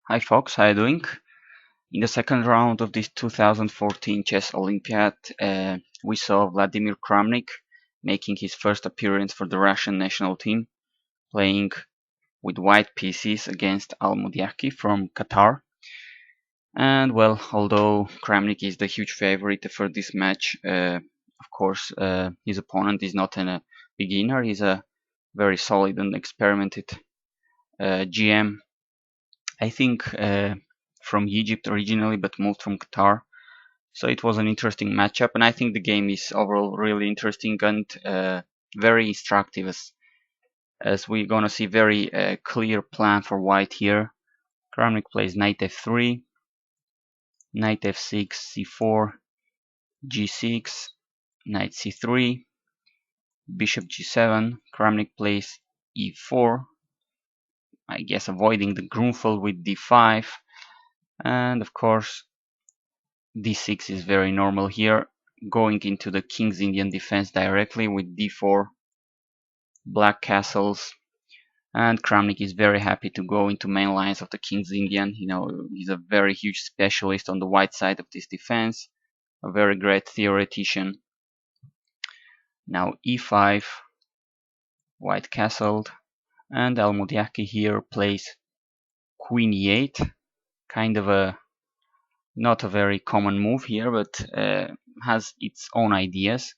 Hi folks, how are you doing? In the second round of this 2014 Chess Olympiad, we saw Vladimir Kramnik making his first appearance for the Russian national team, playing with white pieces against Al-Modiahki from Qatar. And well, although Kramnik is the huge favorite for this match, of course, his opponent is not a beginner. He's a very solid and experimented GM. I think from Egypt originally, but moved from Qatar. So it was an interesting matchup, and I think the game is overall really interesting and very instructive, as we're gonna see very clear plan for white here. Kramnik plays knight f3, knight f6, c4, g6, knight c3, bishop g7. Kramnik plays e4, I guess avoiding the Grunfeld with d5, and of course d6 is very normal here, going into the King's Indian defense directly with d4, black castles, and Kramnik is very happy to go into main lines of the King's Indian. He's a very huge specialist on the white side of this defense, a very great theoretician. Now e5, white castled, and Al-Modiahki here plays queen e8, kind of a not a very common move here, but has its own ideas.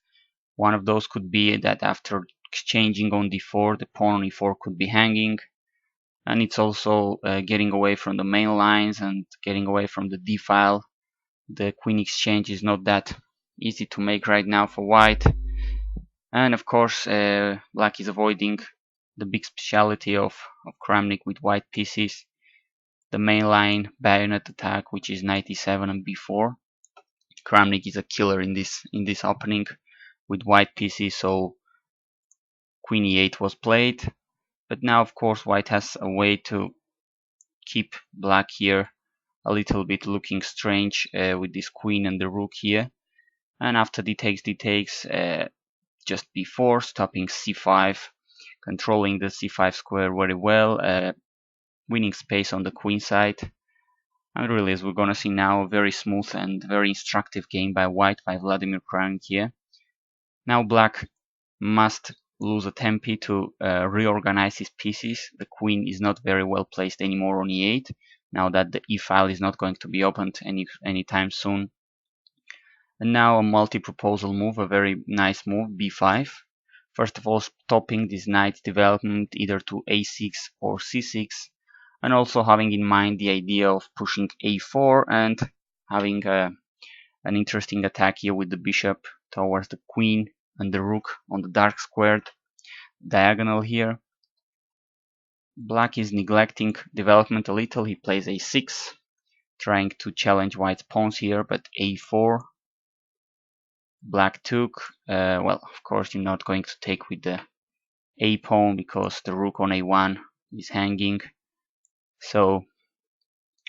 One of those could be that after exchanging on d4, the pawn on e4 could be hanging, and it's also getting away from the main lines and getting away from the d file. The queen exchange is not that easy to make right now for white, and of course black is avoiding the big speciality of Kramnik with white pieces, the main line bayonet attack, which is knight e7 and b4. Kramnik is a killer in this opening with white pieces, so queen e8 was played. But now of course white has a way to keep black here a little bit looking strange with this queen and the rook here. And after d takes, just b4, stopping c5, controlling the c5 square very well, winning space on the queen side. And really, as we're gonna see now, a very smooth and very instructive game by white, by Vladimir Kramnik here. Now black must lose a tempi to reorganize his pieces. The queen is not very well placed anymore on e8, now that the e file is not going to be opened anytime soon. And now a multi-proposal move, a very nice move, b5. First of all, stopping this knight's development either to a6 or c6, and also having in mind the idea of pushing a4 and having an interesting attack here with the bishop towards the queen and the rook on the dark squared diagonal here. Black is neglecting development a little. He plays a6, trying to challenge white's pawns here, but a4. Black took. Well, of course, you're not going to take with the a pawn because the rook on a1 is hanging. So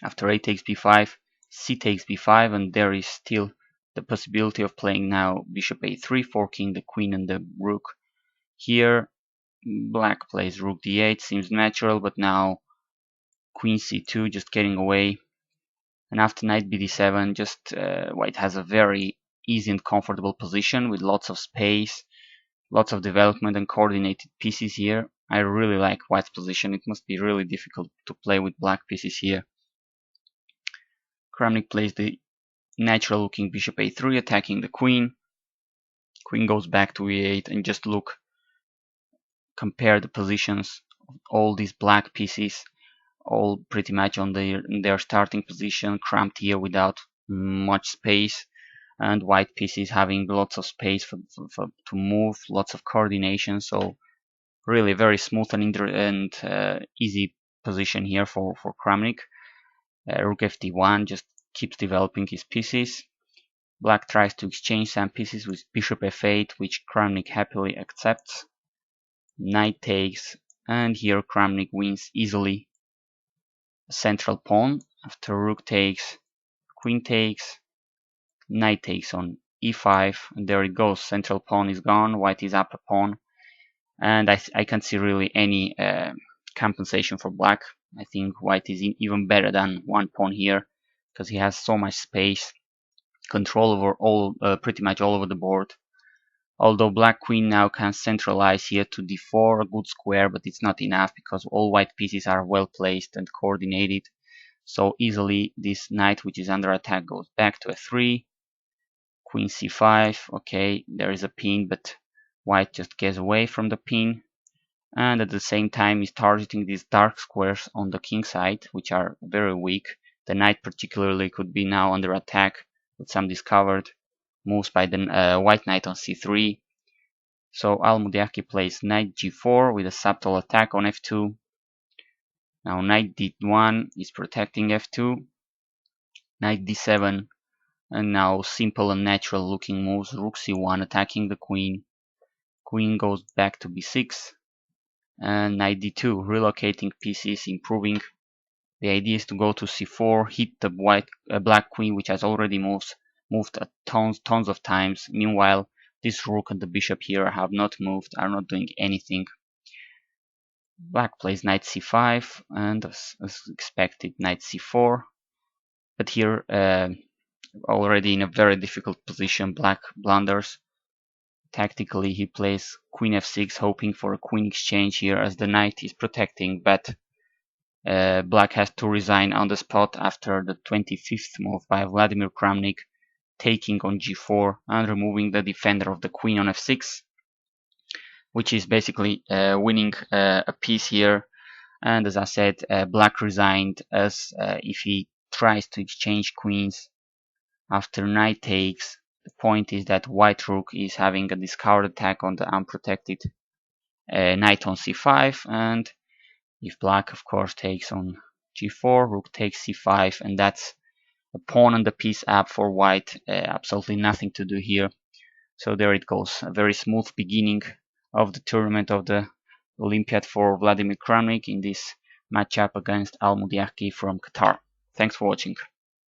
after a takes b5, c takes b5, and there is still the possibility of playing now bishop a3, forking the queen and the rook. Here black plays rook d8, seems natural, but now queen c2, just getting away. And after knight bd7, just white has a very easy and comfortable position with lots of space, lots of development and coordinated pieces here. I really like white's position. It must be really difficult to play with black pieces here. Kramnik plays the natural looking bishop a3, attacking the queen. Queen goes back to e8, and just compare the positions of all these black pieces, all pretty much on their starting position, cramped here without much space, and white pieces having lots of space to move, lots of coordination. So really very smooth and easy position here for Kramnik. Rook fd1 just keeps developing his pieces. Black tries to exchange some pieces with bishop f8, which Kramnik happily accepts. Knight takes, and here Kramnik wins easily a central pawn. After rook takes, queen takes, knight takes on e5, and there it goes. Central pawn is gone, white is up a pawn, and I can't see really any compensation for black. I think white is even better than one pawn here because he has so much space, control over all, pretty much all over the board. Although black queen now can centralize here to d4, a good square, but it's not enough because all white pieces are well placed and coordinated. So easily this knight, which is under attack, goes back to a3. Queen c5. Okay, there is a pin, but white just gets away from the pin. And at the same time is targeting these dark squares on the king side, which are very weak. The knight particularly could be now under attack with some discovered moves by the white knight on c3. So Al-Modiahki plays knight g4 with a subtle attack on f2. Now knight d1 is protecting f2. Knight d7, and now simple and natural looking moves. Rook c1 attacking the queen. Queen goes back to b6. And knight d2, relocating pieces, improving. The idea is to go to c4, hit the black queen, which has already moved tons of times. Meanwhile, this rook and the bishop here have not moved, are not doing anything. Black plays knight c5, and as expected, knight c4. But here, already in a very difficult position, black blunders. Tactically, he plays queen f6, hoping for a queen exchange here as the knight is protecting, but black has to resign on the spot after the 25th move by Vladimir Kramnik, taking on g4 and removing the defender of the queen on f6, which is basically winning a piece here. And as I said, black resigned, as if he tries to exchange queens after knight takes, the point is that white rook is having a discard attack on the unprotected knight on c5, and if black of course takes on g4, rook takes c5, and that's a pawn and the piece up for white. Absolutely nothing to do here. So there it goes, a very smooth beginning of the tournament of the Olympiad for Vladimir Kramnik in this matchup against Al-Modiahki from Qatar. Thanks for watching.